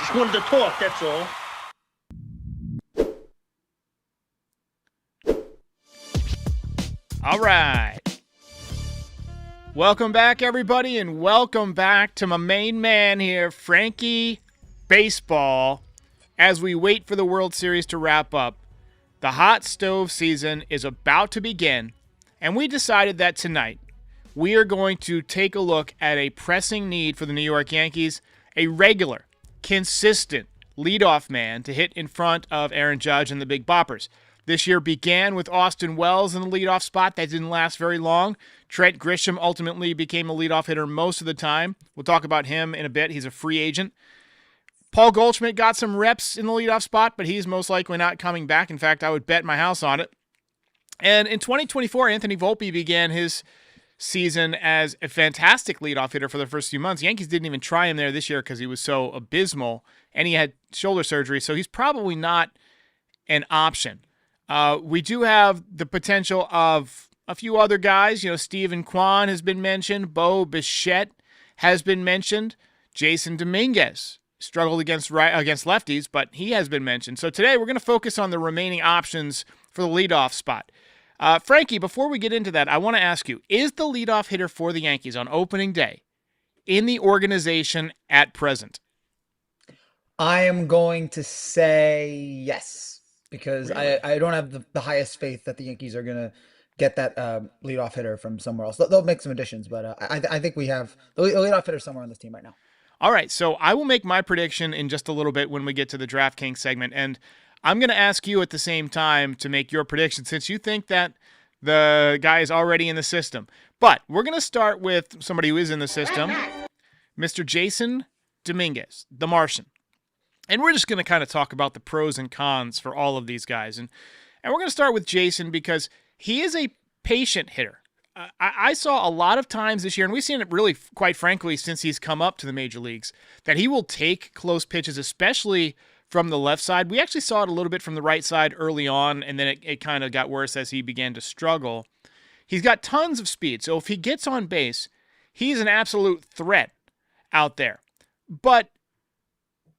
Just wanted to talk, that's all. All right. Welcome back, everybody, and welcome back to my main man here, Frankie Baseball, as we wait for the World Series to wrap up. The hot stove season is about to begin, and we decided that tonight we are going to take a look at a pressing need for the New York Yankees, a regular, consistent leadoff man to hit in front of Aaron Judge and the Big Boppers. This year began with Austin Wells in the leadoff spot. That didn't last very long. Trent Grisham ultimately became a leadoff hitter most of the time. We'll talk about him in a bit. He's a free agent. Paul Goldschmidt got some reps in the leadoff spot, but he's most likely not coming back. In fact, I would bet my house on it. And in 2024, Anthony Volpe began his season as a fantastic leadoff hitter for the first few months. Yankees didn't even try him there this year because he was so abysmal, and he had shoulder surgery, so he's probably not an option. We do have the potential of a few other guys. You know, Steven Kwan has been mentioned. Bichette has been mentioned. Jasson Dominguez struggled against lefties, but he has been mentioned. So today we're going to focus on the remaining options for the leadoff spot. Frankie, before we get into that, I want to ask you, is the leadoff hitter for the Yankees on opening day in the organization at present? I am going to say yes, because Really? I don't have the highest faith that the Yankees are going to get that leadoff hitter from somewhere else. They'll make some additions, but I think we have the leadoff hitter somewhere on this team right now. All right, so I will make my prediction in just a little bit when we get to the DraftKings segment, and I'm going to ask you at the same time to make your prediction since you think that the guy is already in the system. But we're going to start with somebody who is in the system, Mr. Jasson Dominguez, the Martian. And we're just going to kind of talk about the pros and cons for all of these guys. And we're going to start with Jasson because he is a patient hitter. I saw a lot of times this year, and we've seen it really, quite frankly, since he's come up to the major leagues, that he will take close pitches, especially from the left side. We actually saw it a little bit from the right side early on, and then it kind of got worse as he began to struggle. He's got tons of speed, so if he gets on base, he's an absolute threat out there. But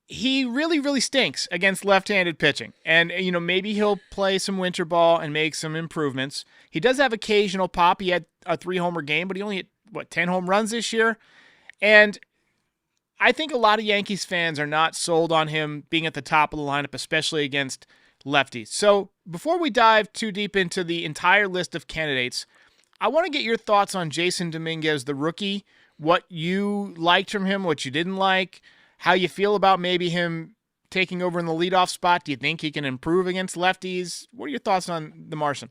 he really, really stinks against left-handed pitching. And, you know, maybe he'll play some winter ball and make some improvements. He does have occasional pop. He had a 3-homer game, but he only hit, 10 home runs this year? And I think a lot of Yankees fans are not sold on him being at the top of the lineup, especially against lefties. So before we dive too deep into the entire list of candidates, I want to get your thoughts on Jasson Dominguez, the rookie, what you liked from him, what you didn't like, how you feel about maybe him taking over in the leadoff spot. Do you think he can improve against lefties? What are your thoughts on the Martian?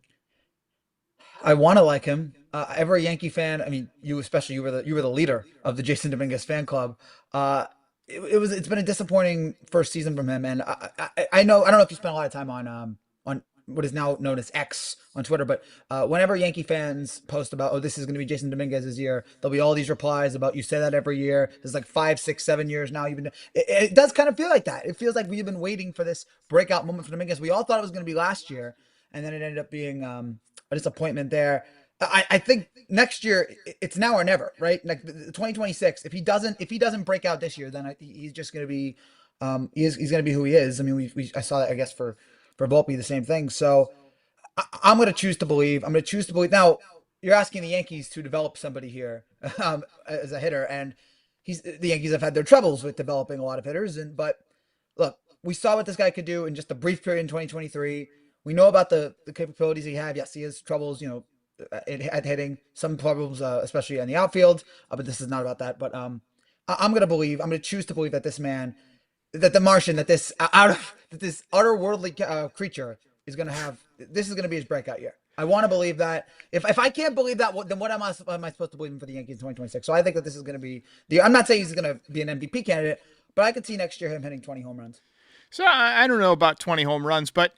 I want to like him. Every Yankee fan, I mean, you especially, you were the leader of the Jasson Dominguez fan club. It's been a disappointing first season from him, and I know I don't know if you spent a lot of time on what is now known as X on Twitter, but whenever Yankee fans post about, oh, this is going to be Jasson Dominguez's year, there'll be all these replies about, you say that every year. It's like 5, 6, 7 years now. It does kind of feel like that. It feels like we've been waiting for this breakout moment for Dominguez. We all thought it was going to be last year, and then it ended up being a disappointment there. I think next year it's now or never, right? Like 2026. If he doesn't break out this year, then he's just going to be he's going to be who he is. I mean, I saw that, I guess, for Volpe, the same thing. So I'm going to choose to believe. I'm going to choose to believe. Now you're asking the Yankees to develop somebody here as a hitter, and the Yankees have had their troubles with developing a lot of hitters. But look, we saw what this guy could do in just a brief period in 2023. We know about the capabilities he had. Yes, he has troubles, at hitting, some problems, especially in the outfield. But this is not about that. But I'm going to choose to believe that this man, that the Martian, that this otherworldly creature is going to have, this is going to be his breakout year. I want to believe that. If I can't believe that, then what am I supposed to believe in for the Yankees in 2026? So I think that this is going to be I'm not saying he's going to be an MVP candidate, but I could see next year him hitting 20 home runs. So I don't know about 20 home runs, but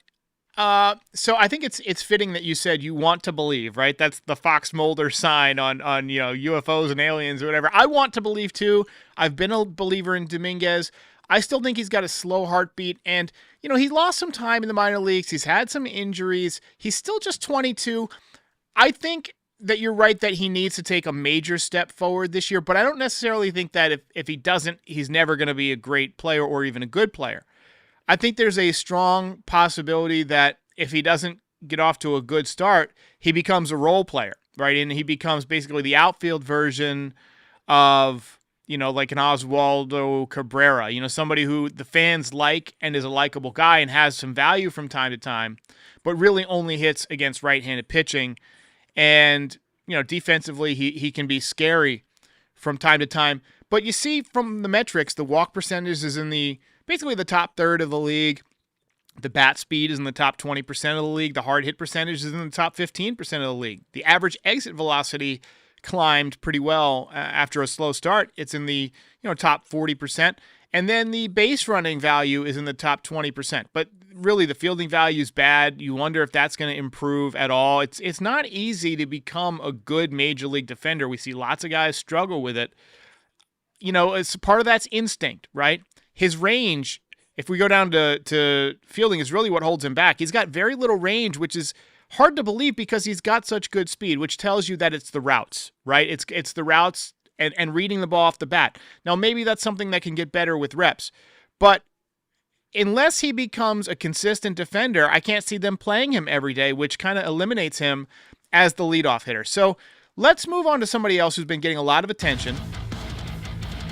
so I think it's fitting that you said you want to believe, right? That's the Fox Mulder sign on UFOs and aliens or whatever. I want to believe too. I've been a believer in Dominguez. I still think he's got a slow heartbeat, and he lost some time in the minor leagues. He's had some injuries. He's still just 22. I think that you're right that he needs to take a major step forward this year, but I don't necessarily think that if he doesn't, he's never going to be a great player or even a good player. I think there's a strong possibility that if he doesn't get off to a good start, he becomes a role player, right? And he becomes basically the outfield version of, like an Oswaldo Cabrera, somebody who the fans like and is a likable guy and has some value from time to time, but really only hits against right-handed pitching. And, defensively, he can be scary from time to time. But you see from the metrics, the walk percentage is in basically the top third of the league. The bat speed is in the top 20% of the league. The hard hit percentage is in the top 15% of the league. The average exit velocity climbed pretty well after a slow start. It's in the top 40%. And then the base running value is in the top 20%. But really, the fielding value is bad. You wonder if that's going to improve at all. It's not easy to become a good major league defender. We see lots of guys struggle with it. It's part of that's instinct, right? His range, if we go down to fielding, is really what holds him back. He's got very little range, which is hard to believe because he's got such good speed, which tells you that it's the routes, right? It's the routes and reading the ball off the bat. Now, maybe that's something that can get better with reps, but unless he becomes a consistent defender, I can't see them playing him every day, which kind of eliminates him as the leadoff hitter. So let's move on to somebody else who's been getting a lot of attention,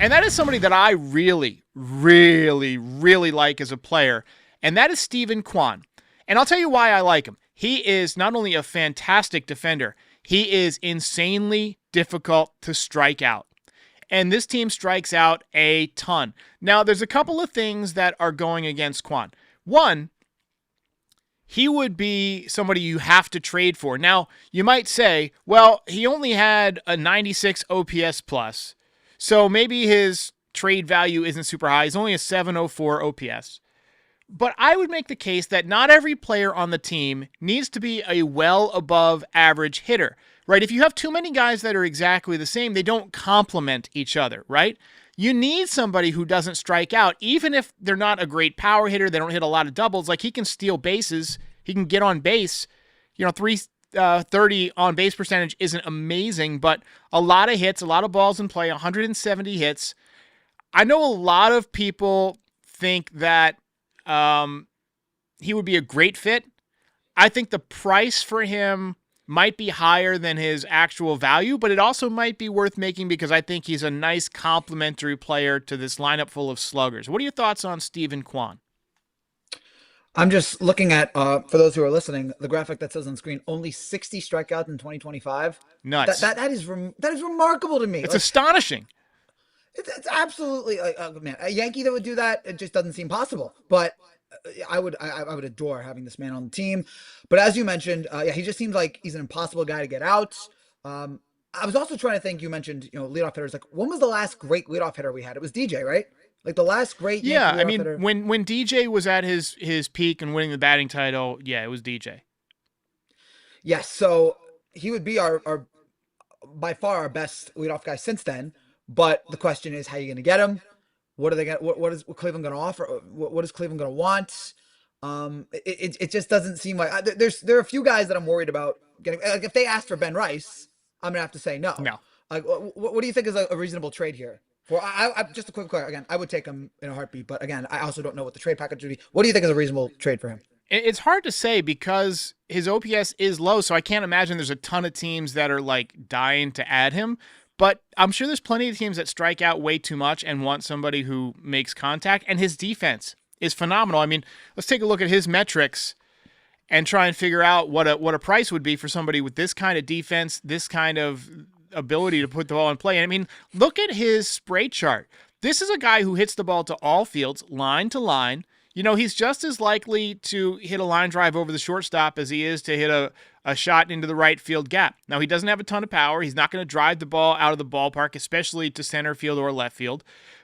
and that is somebody that I really, really, really like as a player, and that is Steven Kwan. And I'll tell you why I like him. He is not only a fantastic defender, he is insanely difficult to strike out. And this team strikes out a ton. Now, there's a couple of things that are going against Kwan. One, he would be somebody you have to trade for. Now, you might say, well, he only had a 96 OPS plus, so maybe his trade value isn't super high. He's only a 704 OPS. But I would make the case that not every player on the team needs to be a well above average hitter, right? If you have too many guys that are exactly the same, they don't complement each other, right? You need somebody who doesn't strike out, even if they're not a great power hitter, they don't hit a lot of doubles. Like, he can steal bases, he can get on base. 330 on base percentage isn't amazing, but a lot of hits, a lot of balls in play, 170 hits. I know a lot of people think that he would be a great fit. I think the price for him might be higher than his actual value, but it also might be worth making because I think he's a nice complementary player to this lineup full of sluggers. What are your thoughts on Steven Kwan? I'm just looking at, for those who are listening, the graphic that says on screen, only 60 strikeouts in 2025. Nuts. That is remarkable to me. It's astonishing. It's absolutely man, a Yankee that would do that, it just doesn't seem possible. But I would adore having this man on the team. But as you mentioned, he just seems like he's an impossible guy to get out. I was also trying to think. You mentioned leadoff hitters. Like, when was the last great leadoff hitter we had? It was DJ, right? Like the last great Yankee leadoff hitter. when DJ was at his peak and winning the batting title, yeah, it was DJ. Yes, so he would be our by far our best leadoff guy since then. But the question is, how are you going to get him? What are they going? What is Cleveland going to offer? What is Cleveland going to want? It just doesn't seem like there are a few guys that I'm worried about getting. Like, if they ask for Ben Rice, I'm gonna have to say no. No. Like, what do you think is a reasonable trade here? For I just a quick again, I would take him in a heartbeat. But again, I also don't know what the trade package would be. What do you think is a reasonable trade for him? It's hard to say because his OPS is low, so I can't imagine there's a ton of teams that are like dying to add him. But I'm sure there's plenty of teams that strike out way too much and want somebody who makes contact. And his defense is phenomenal. I mean, let's take a look at his metrics and try and figure out what a price would be for somebody with this kind of defense, this kind of ability to put the ball in play. And I mean, look at his spray chart. This is a guy who hits the ball to all fields, line to line. He's just as likely to hit a line drive over the shortstop as he is to hit a shot into the right field gap. Now, he doesn't have a ton of power. He's not going to drive the ball out of the ballpark, especially to center field or left field.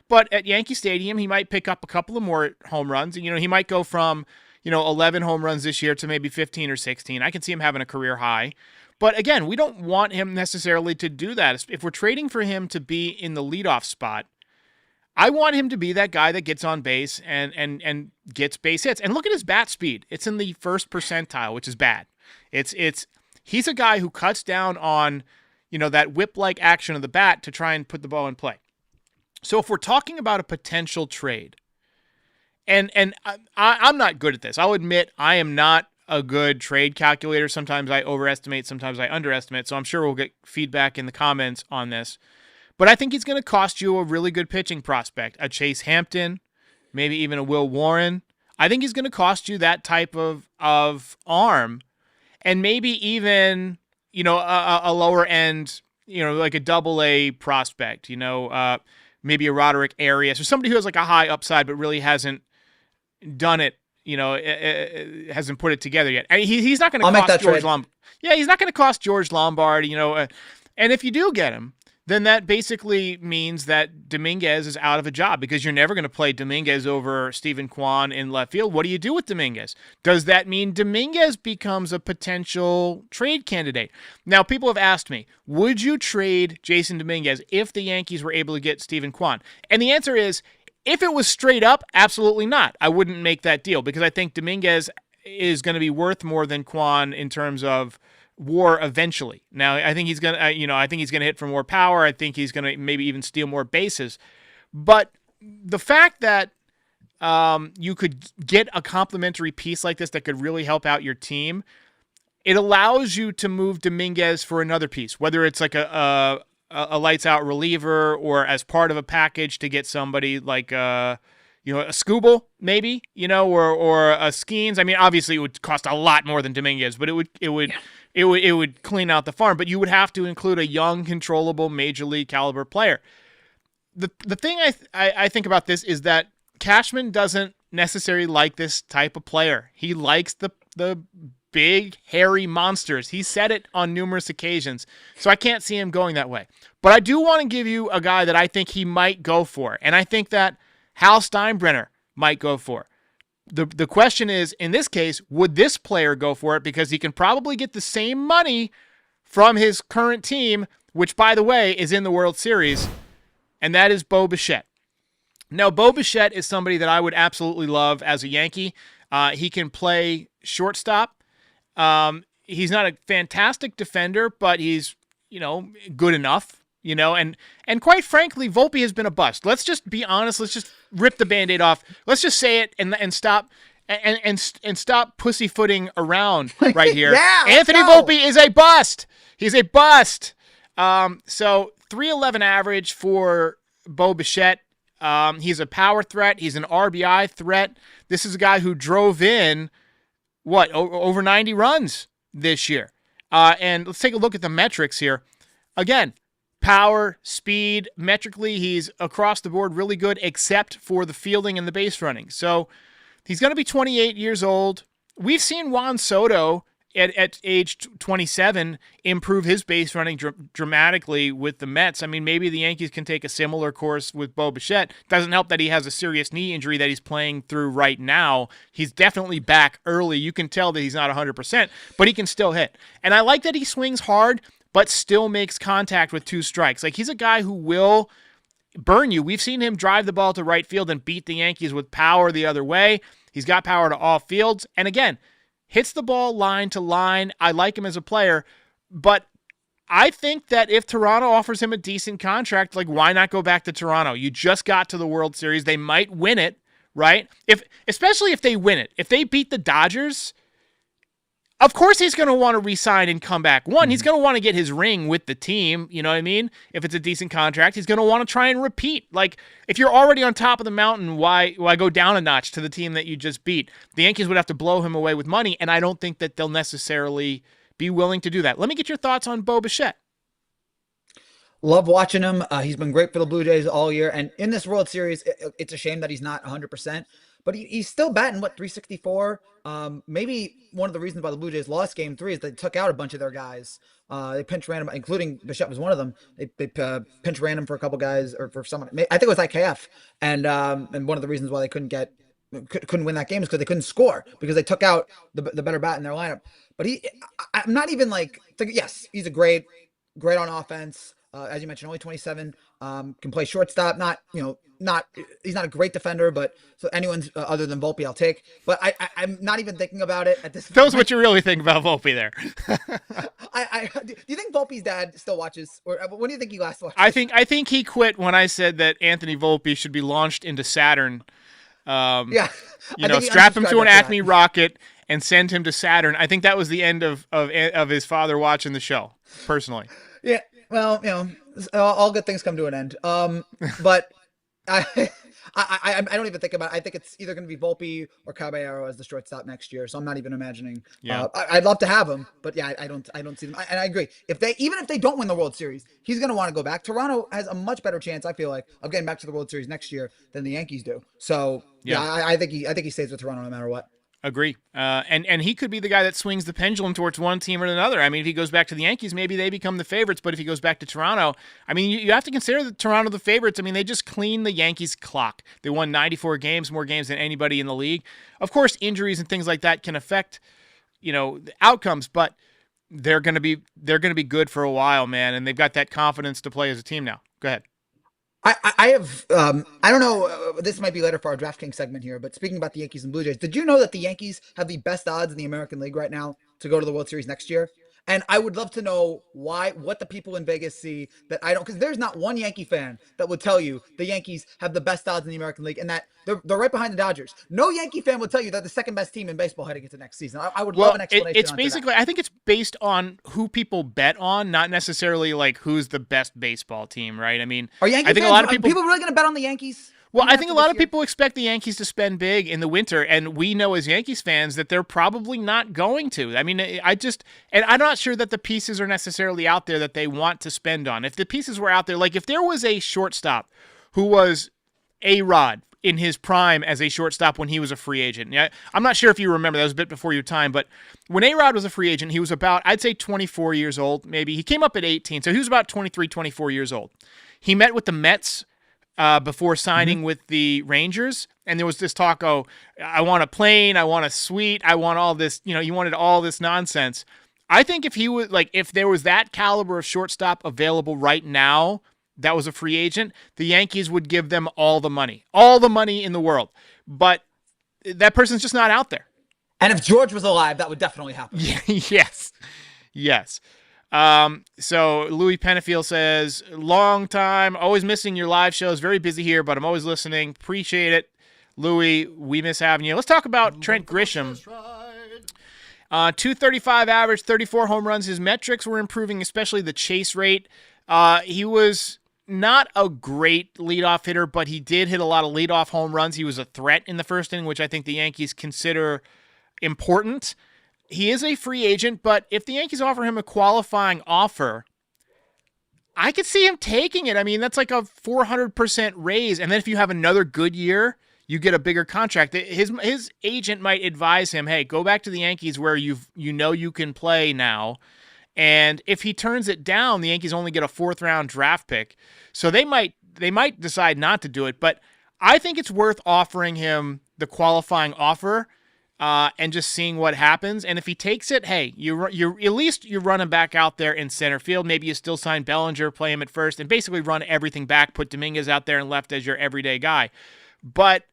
But at Yankee Stadium, he might pick up a couple of more home runs. He might go from, 11 home runs this year to maybe 15 or 16. I can see him having a career high. But again, we don't want him necessarily to do that. If we're trading for him to be in the leadoff spot, I want him to be that guy that gets on base and gets base hits. And look at his bat speed. It's in the first percentile, which is bad. It's He's a guy who cuts down on, that whip-like action of the bat to try and put the ball in play. So if we're talking about a potential trade, and I'm not good at this. I'll admit I am not a good trade calculator. Sometimes I overestimate, sometimes I underestimate. So I'm sure we'll get feedback in the comments on this. But I think he's going to cost you a really good pitching prospect, a Chase Hampton, maybe even a Will Warren. I think he's going to cost you that type of arm, and maybe even a lower end, like a AA prospect. Maybe a Roderick Arias or somebody who has like a high upside but really hasn't done it. Hasn't put it together yet. I mean, he's not going to cost George Lombard. Yeah, he's not going to cost George Lombard. And if you do get him, then that basically means that Dominguez is out of a job, because you're never going to play Dominguez over Stephen Kwan in left field. What do you do with Dominguez? Does that mean Dominguez becomes a potential trade candidate? Now, people have asked me, would you trade Jasson Dominguez if the Yankees were able to get Stephen Kwan? And the answer is, if it was straight up, absolutely not. I wouldn't make that deal, because I think Dominguez is going to be worth more than Kwan in terms of WAR eventually. Now, I think he's going to, I think he's going to hit for more power. I think he's going to maybe even steal more bases. But the fact that you could get a complementary piece like this that could really help out your team, it allows you to move Dominguez for another piece, whether it's like a lights out reliever or as part of a package to get somebody like a Skubal maybe, or a Skeens. I mean, obviously it would cost a lot more than Dominguez, but it would clean out the farm, but you would have to include a young, controllable, major league caliber player. The thing I think about this is that Cashman doesn't necessarily like this type of player. He likes the big, hairy monsters. He said it on numerous occasions, so I can't see him going that way. But I do want to give you a guy that I think he might go for, and I think that Hal Steinbrenner might go for. The question is, in this case, would this player go for it? Because he can probably get the same money from his current team, which, by the way, is in the World Series, and that is Bo Bichette. Now, Bo Bichette is somebody that I would absolutely love as a Yankee. He can play shortstop. He's not a fantastic defender, but he's, good enough. And quite frankly, Volpe has been a bust. Let's just be honest. Let's just rip the Band-Aid off. Let's just say it and stop and stop pussyfooting around right here. Yeah, Anthony Volpe is a bust. He's a bust. So 3.11 average for Bo Bichette. He's a power threat. He's an RBI threat. This is a guy who drove in over 90 runs this year. And let's take a look at the metrics here. Again, power, speed, metrically, he's across the board really good, except for the fielding and the base running. So he's going to be 28 years old. We've seen Juan Soto at age 27 improve his base running dramatically with the Mets. I mean, maybe the Yankees can take a similar course with Bo Bichette. Doesn't help that he has a serious knee injury that he's playing through right now. He's definitely back early. You can tell that he's not 100%, but he can still hit. And I like that he swings hard, but still makes contact with two strikes. Like, he's a guy who will burn you. We've seen him drive the ball to right field and beat the Yankees with power the other way. He's got power to all fields. And again, hits the ball line to line. I like him as a player, but I think that if Toronto offers him a decent contract, like, why not go back to Toronto? You just got to the World Series. They might win it, right? Especially if they win it. If they beat the Dodgers, of course he's going to want to re-sign and come back. One, he's going to want to get his ring with the team, you know what I mean? If it's a decent contract, he's going to want to try and repeat. Like, if you're already on top of the mountain, why go down a notch to the team that you just beat? The Yankees would have to blow him away with money, and I don't think that they'll necessarily be willing to do that. Let me get your thoughts on Bo Bichette. Love watching him. He's been great for the Blue Jays all year. And in this World Series, it's a shame that he's not 100%. But he's still batting, 364? Maybe one of the reasons why the Blue Jays lost Game 3 is they took out a bunch of their guys. They pinch ran him, including Bichette was one of them. They pinch ran him for a couple guys, or for someone. I think it was IKF. And one of the reasons why they couldn't win that game is because they couldn't score, because they took out the better bat in their lineup. But I'm not even yes, he's a great on offense. As you mentioned, only 27. Can play shortstop. Not he's not a great defender, but so anyone other than Volpe, I'll take. But I'm not even thinking about it at this Tell us point. what you really think about Volpe there. Do you think Volpe's dad still watches, or when do you think he last watched? I think he quit when I said that Anthony Volpe should be launched into Saturn. Yeah, Strap him to an Acme rocket and send him to Saturn. I think that was the end of his father watching the show, personally. Yeah, well, all good things come to an end. But I, I don't even think about it. I think it's either going to be Volpe or Caballero as the shortstop next year. So I'm not even imagining. Yeah, I'd love to have him, but yeah, I don't see them. And I agree. Even if they don't win the World Series, he's going to want to go back. Toronto has a much better chance, I feel like, of getting back to the World Series next year than the Yankees do. So yeah, I think he stays with Toronto no matter what. Agree. And he could be the guy that swings the pendulum towards one team or another. I mean, if he goes back to the Yankees, maybe they become the favorites. But if he goes back to Toronto, I mean, you have to consider Toronto the favorites. I mean, they just cleaned the Yankees' clock. They won 94 games, more games than anybody in the league. Of course, injuries and things like that can affect, the outcomes, but they're going to be good for a while, man. And they've got that confidence to play as a team now. Go ahead. I have I don't know, this might be later for our DraftKings segment here, but speaking about the Yankees and Blue Jays, did you know that the Yankees have the best odds in the American League right now to go to the World Series next year? And I would love to know what the people in Vegas see that I don't, because there's not one Yankee fan that would tell you the Yankees have the best odds in the American League and that they're right behind the Dodgers. No Yankee fan would tell you they're the second best team in baseball heading into next season. I would love an explanation. It's basically, I think it's based on who people bet on, not necessarily like who's the best baseball team, right? I mean, are Yankee I think fans, a lot of people really going to bet on the Yankees? Well, I think a lot of people expect the Yankees to spend big in the winter, and we know as Yankees fans that they're probably not going to. I mean, and I'm not sure that the pieces are necessarily out there that they want to spend on. If the pieces were out there, like if there was a shortstop who was A-Rod in his prime as a shortstop when he was a free agent. Yeah, I'm not sure if you remember, that was a bit before your time, but when A-Rod was a free agent, he was about, I'd say 24 years old, maybe. He came up at 18, so he was about 23, 24 years old. He met with the Mets before signing with the Rangers, and there was this talk, I want a plane, I want a suite, I want all this, he wanted all this nonsense. I think if there was that caliber of shortstop available right now that was a free agent, the Yankees would give them all the money in the world. But that person's just not out there. And if George was alive, that would definitely happen. Yes. So Louis Pennefield says, long time, always missing your live shows. Very busy here, but I'm always listening. Appreciate it. Louis, we miss having you. Let's talk about Trent Grisham. 235 average, 34 home runs. His metrics were improving, especially the chase rate. He was not a great leadoff hitter, but he did hit a lot of leadoff home runs. He was a threat in the first inning, which I think the Yankees consider important. He is a free agent, but if the Yankees offer him a qualifying offer, I could see him taking it. I mean, that's like a 400% raise. And then if you have another good year, you get a bigger contract. His agent might advise him, hey, go back to the Yankees where you can play now. And if he turns it down, the Yankees only get a 4th-round draft pick. So they might decide not to do it. But I think it's worth offering him the qualifying offer and just seeing what happens. And if he takes it, hey, you're at least you're running back out there in center field. Maybe you still sign Bellinger, play him at first, and basically run everything back, put Dominguez out there and left as your everyday guy. But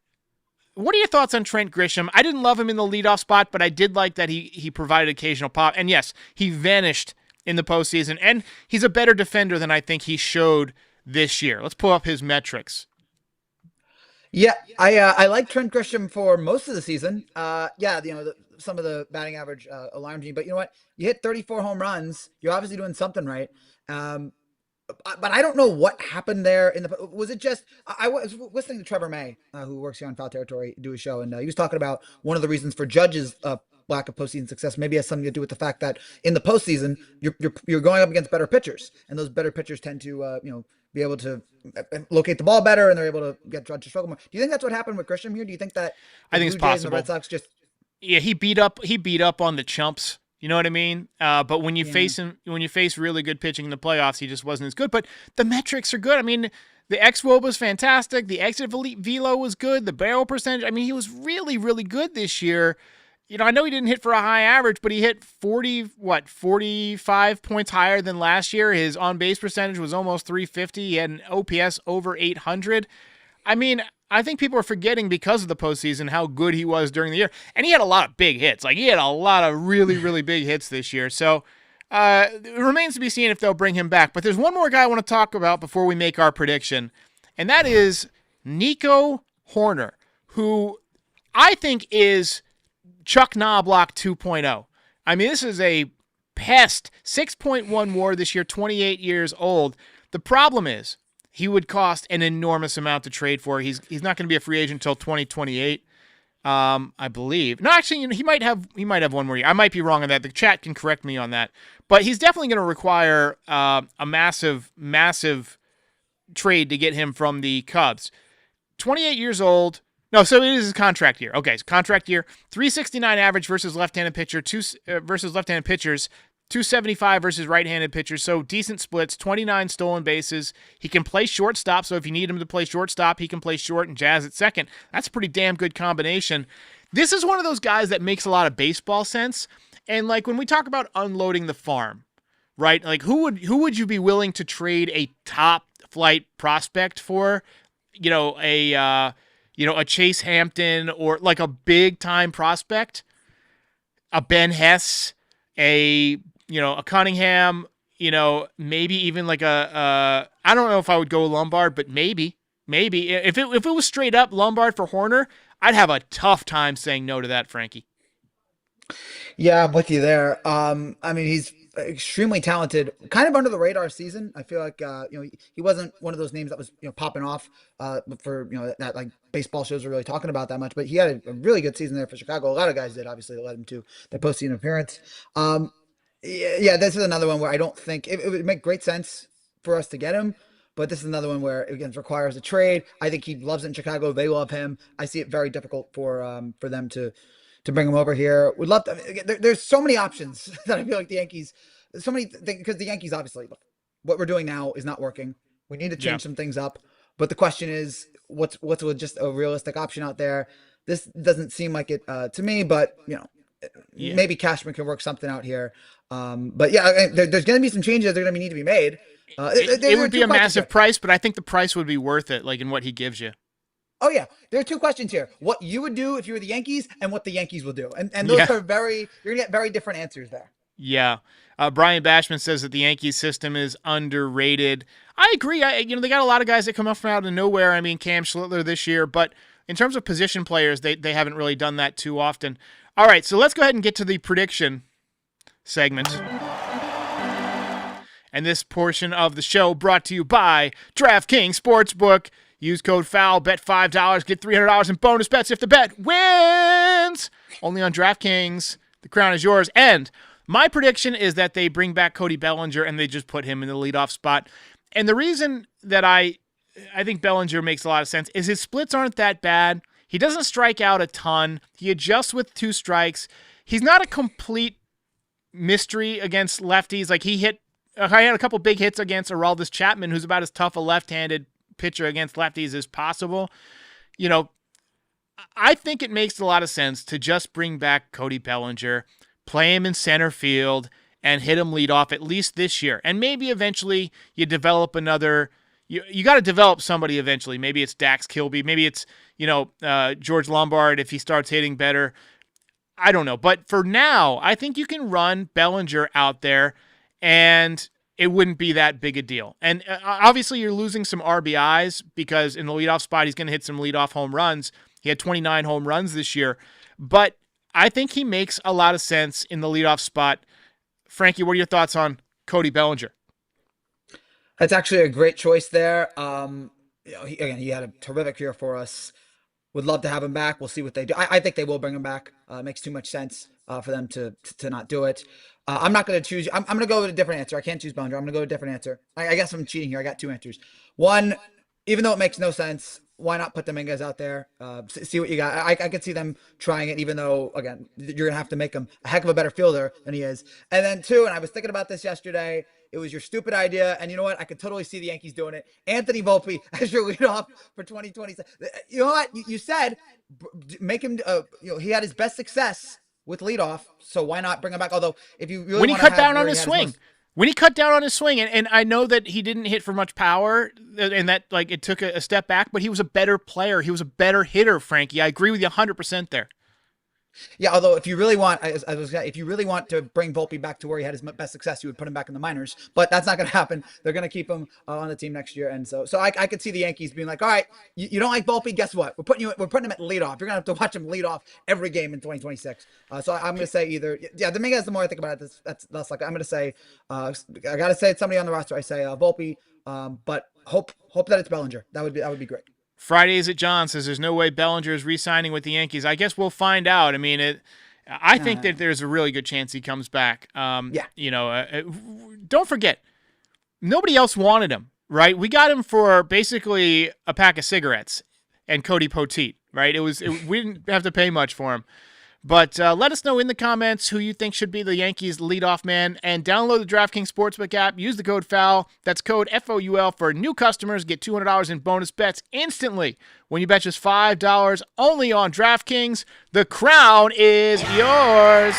what are your thoughts on Trent Grisham? I didn't love him in the leadoff spot, but I did like that he provided occasional pop. And yes, he vanished in the postseason, and he's a better defender than I think he showed this year. Let's pull up his metrics. Yeah, I like Trent Grisham for most of the season. Some of the batting average alarmed me, but you know what? You hit 34 home runs. You're obviously doing something right. But I don't know what happened there. Was it just I was listening to Trevor May, who works here on Foul Territory, do a show, and he was talking about one of the reasons for Judge's lack of postseason success maybe has something to do with the fact that in the postseason you're going up against better pitchers, and those better pitchers tend to be able to locate the ball better, and they're able to get Judge to struggle more. Do you think that's what happened with Grisham here? Do you think that I think it's possible. And the Red Sox just he beat up on the chumps. You know what I mean? But when you face really good pitching in the playoffs, he just wasn't as good. But the metrics are good. I mean, the xWOB was fantastic. The exit velo was good. The barrel percentage. I mean, he was really, really good this year. I know he didn't hit for a high average, but he hit 45 points higher than last year. His on base percentage was almost 350. He had an OPS over 800. I mean, I think people are forgetting because of the postseason how good he was during the year. And he had a lot of big hits. Like, he had a lot of really, really big hits this year. So it remains to be seen if they'll bring him back. But there's one more guy I want to talk about before we make our prediction, and that is Nico Hoerner, who I think is Chuck Knobloch 2.0. I mean, this is a pest. 6.1 WAR this year, 28 years old. The problem is he would cost an enormous amount to trade for. He's not going to be a free agent until 2028, I believe. No, actually, he might have one more year. I might be wrong on that. The chat can correct me on that. But he's definitely going to require a massive, massive trade to get him from the Cubs. 28 years old. No, so it is his contract year. Okay, so contract year. 369 average versus left-handed pitcher, versus left-handed pitchers. 275 versus right-handed pitchers, so decent splits, 29 stolen bases. He can play shortstop, so if you need him to play shortstop, he can play short and Jazz at second. That's a pretty damn good combination. This is one of those guys that makes a lot of baseball sense, and like when we talk about unloading the farm, right? Like who would you be willing to trade a top-flight prospect for? A Chase Hampton or like a big-time prospect? A Ben Hess, a Cunningham, maybe even like I don't know if I would go Lombard, but maybe if it was straight up Lombard for Hoerner, I'd have a tough time saying no to that, Frankie. Yeah, I'm with you there. I mean, he's extremely talented, kind of under the radar season. I feel like he wasn't one of those names that was popping off for that like baseball shows are really talking about that much. But he had a really good season there for Chicago. A lot of guys did, obviously, that led him to the postseason appearance. Yeah, this is another one where I don't think it would make great sense for us to get him. But this is another one where again requires a trade. I think he loves it in Chicago. They love him. I see it very difficult for them to bring him over here. Would love to. There's so many options that I feel like the Yankees. So many because the Yankees obviously look, what we're doing now is not working. We need to Yeah. change some things up. But the question is, what's just a realistic option out there? This doesn't seem like it to me, but Yeah. maybe Cashman can work something out here. But yeah, there's going to be some changes that are going to need to be made. It There are would be two a questions massive here. price, but I think the price would be worth it, like in what he gives you. Oh yeah, there are two questions here: what you would do if you were the Yankees, and what the Yankees will do. And those Yeah. are you're gonna get very different answers there. Yeah. Brian Bashman says that the Yankees system is underrated. I agree. They got a lot of guys that come up from out of nowhere. I mean, Cam Schlittler this year, but in terms of position players, they haven't really done that too often. All right, so let's go ahead and get to the prediction segment. And this portion of the show brought to you by DraftKings Sportsbook. Use code FOUL, bet $5, get $300 in bonus bets if the bet wins. Only on DraftKings. The crown is yours. And my prediction is that they bring back Cody Bellinger and they just put him in the leadoff spot. And the reason that I think Bellinger makes a lot of sense is his splits aren't that bad. He doesn't strike out a ton. He adjusts with 2 strikes. He's not a complete mystery against lefties. Like I had a couple big hits against Aroldis Chapman, who's about as tough a left-handed pitcher against lefties as possible. I think it makes a lot of sense to just bring back Cody Bellinger, play him in center field, and hit him lead off at least this year. And maybe eventually you develop another. You got to develop somebody eventually. Maybe it's Dax Kilby. Maybe it's George Lombard if he starts hitting better. I don't know. But for now, I think you can run Bellinger out there and it wouldn't be that big a deal. And obviously you're losing some RBIs because in the leadoff spot, he's going to hit some leadoff home runs. He had 29 home runs this year. But I think he makes a lot of sense in the leadoff spot. Frankie, what are your thoughts on Cody Bellinger? That's actually a great choice there. He had a terrific year for us. Would love to have him back. We'll see what they do. I think they will bring him back. It makes too much sense for them to not do it. I'm not going to choose. I'm going to go with a different answer. I can't choose Bellinger. I'm going to go with a different answer. I guess I'm cheating here. I got 2 answers. One, even though it makes no sense, why not put Dominguez out there? See what you got. I could see them trying it, even though, again, you're going to have to make him a heck of a better fielder than he is. And then 2, and I was thinking about this yesterday, it was your stupid idea, and you know what? I could totally see the Yankees doing it. Anthony Volpe as your leadoff for 2020. You know what? You said make him. He had his best success with leadoff, so why not bring him back? Although, if you really When he want to cut have down on where he his had his swing. most, When he cut down on his swing, and I know that he didn't hit for much power, and that like it took a step back, but he was a better player. He was a better hitter, Frankie. I agree with you 100% there. yeah. Although, if you really want, if you really want to bring Volpe back to where he had his best success, you would put him back in the minors. But that's not going to happen. They're going to keep him on the team next year, and so I could see the Yankees being like, all right, you don't like Volpe? Guess what? We're putting him at leadoff. You're going to have to watch him lead off every game in 2026. So I'm going to say either, yeah. Dominguez. The more I think about it, that's less like I'm going to say. I got to say it's somebody on the roster. I say Volpe, but hope that it's Bellinger. That would be great. Fridays at John says there's no way Bellinger is re-signing with the Yankees. I guess we'll find out. I mean, I think that there's a really good chance he comes back. Yeah. Don't forget, nobody else wanted him, right? We got him for basically a pack of cigarettes and Cody Poteet, right? We didn't have to pay much for him. But let us know in the comments who you think should be the Yankees leadoff man. And download the DraftKings Sportsbook app. Use the code FOUL. That's code FOUL for new customers. Get $200 in bonus bets instantly when you bet just $5 only on DraftKings. The crown is yours.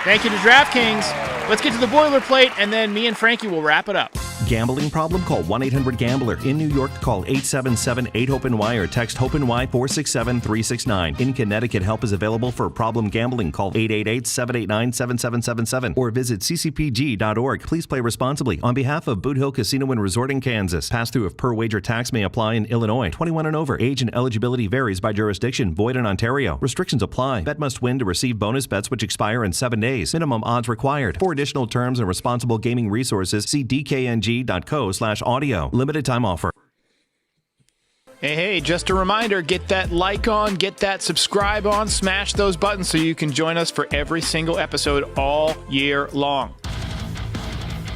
Thank you to DraftKings. Let's get to the boilerplate, and then me and Frankie will wrap it up. Gambling problem? Call 1-800-GAMBLER. In New York, call 877-8-HOPE-NY or text HOPE-NY 467-369. In Connecticut, help is available for problem gambling. Call 888-789-7777 or visit ccpg.org. Please play responsibly. On behalf of Boot Hill Casino and Resort in Kansas, pass-through of per-wager tax may apply in Illinois. 21 and over. Age and eligibility varies by jurisdiction. Void in Ontario. Restrictions apply. Bet must win to receive bonus bets which expire in 7 days. Minimum odds required. For additional terms and responsible gaming resources, see dkng.co/audio. Limited time offer. Hey, just a reminder, get that like on, get that subscribe on, smash those buttons so you can join us for every single episode all year long.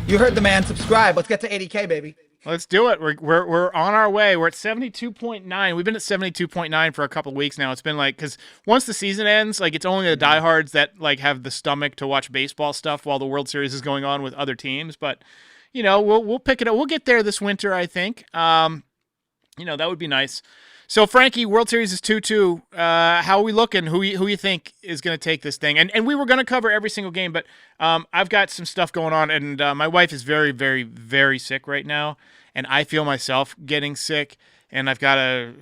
You heard the man. Subscribe. Let's get to 80K, baby. Let's do it. We're on our way. We're at 72.9. We've been at 72.9 for a couple of weeks now. It's been like, because once the season ends, like it's only the diehards that like have the stomach to watch baseball stuff while the World Series is going on with other teams. But we'll pick it up. We'll get there this winter, I think. That would be nice. So, Frankie, World Series is 2-2. How are we looking? Who you think is going to take this thing? And we were going to cover every single game, but I've got some stuff going on, and my wife is very, very, very sick right now, and I feel myself getting sick, and I've got to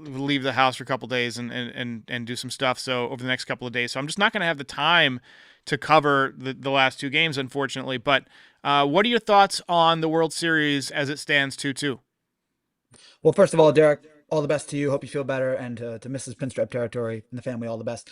leave the house for a couple days and do some stuff so over the next couple of days. So I'm just not going to have the time to cover the last two games, unfortunately. But what are your thoughts on the World Series as it stands 2-2? Well, first of all, Derek, all the best to you. Hope you feel better. And to Mrs. Pinstripe Territory and the family, all the best.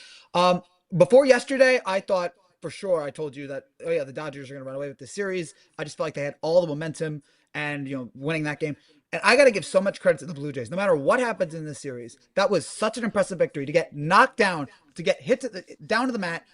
Before yesterday, I thought for sure, I told you that, oh yeah, the Dodgers are going to run away with this series. I just felt like they had all the momentum and, winning that game. And I got to give so much credit to the Blue Jays. No matter what happens in this series, that was such an impressive victory to get knocked down, to get hit down to the mat,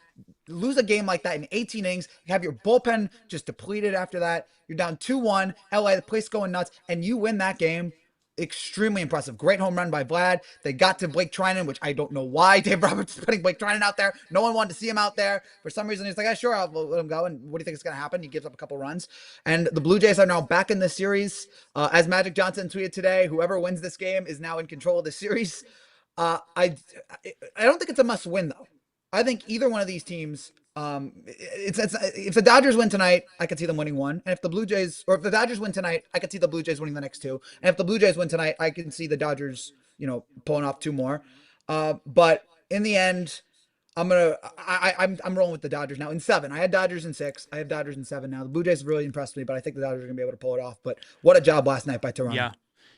lose a game like that in 18 innings, have your bullpen just depleted after that. You're down 2-1, LA, the place going nuts, and you win that game. Extremely impressive. Great home run by Vlad. They got to Blake Trinan, which I don't know why Dave Roberts is putting Blake Trinan out there. No one wanted to see him out there. For some reason, he's like, sure, I'll let him go. And what do you think is going to happen? He gives up a couple runs. And the Blue Jays are now back in this series. As Magic Johnson tweeted today, whoever wins this game is now in control of the series. I don't think it's a must win, though. I think either one of these teams, if the Dodgers win tonight, I could see them winning one. And if the Dodgers win tonight, I could see the Blue Jays winning the next two. And if the Blue Jays win tonight, I can see the Dodgers, pulling off two more. But in the end, I'm rolling with the Dodgers now in 7. I had Dodgers in 6. I have Dodgers in 7 now. The Blue Jays really impressed me, but I think the Dodgers are gonna be able to pull it off. But what a job last night by Toronto.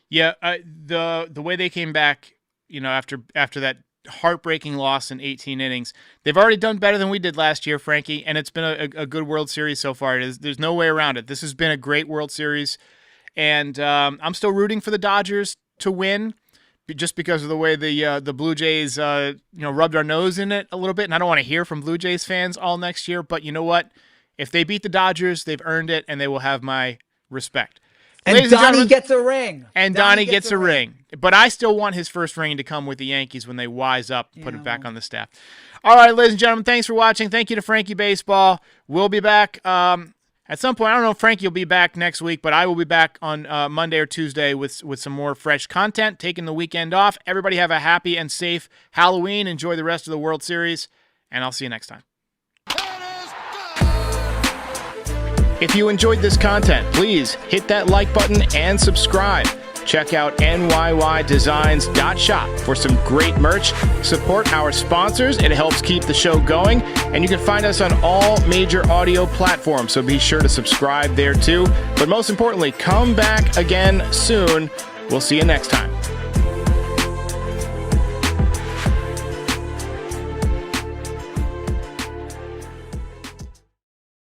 Yeah. The way they came back, after that heartbreaking loss in 18 innings. They've already done better than we did last year, Frankie, and it's been a good World Series so far. There's no way around it. This has been a great World Series, and I'm still rooting for the Dodgers to win just because of the way the Blue Jays rubbed our nose in it a little bit, and I don't want to hear from Blue Jays fans all next year, but you know what? If they beat the Dodgers, they've earned it, and they will have my respect. And Donnie gets a ring. And Donnie gets a ring. But I still want his first ring to come with the Yankees when they wise up, put it back on the staff. All right, ladies and gentlemen, thanks for watching. Thank you to Frankie Baseball. We'll be back at some point. I don't know if Frankie will be back next week, but I will be back on Monday or Tuesday with some more fresh content, taking the weekend off. Everybody have a happy and safe Halloween. Enjoy the rest of the World Series, and I'll see you next time. If you enjoyed this content, please hit that like button and subscribe. Check out nydesigns.shop for some great merch. Support our sponsors. It helps keep the show going. And you can find us on all major audio platforms, so be sure to subscribe there too. But most importantly, come back again soon. We'll see you next time.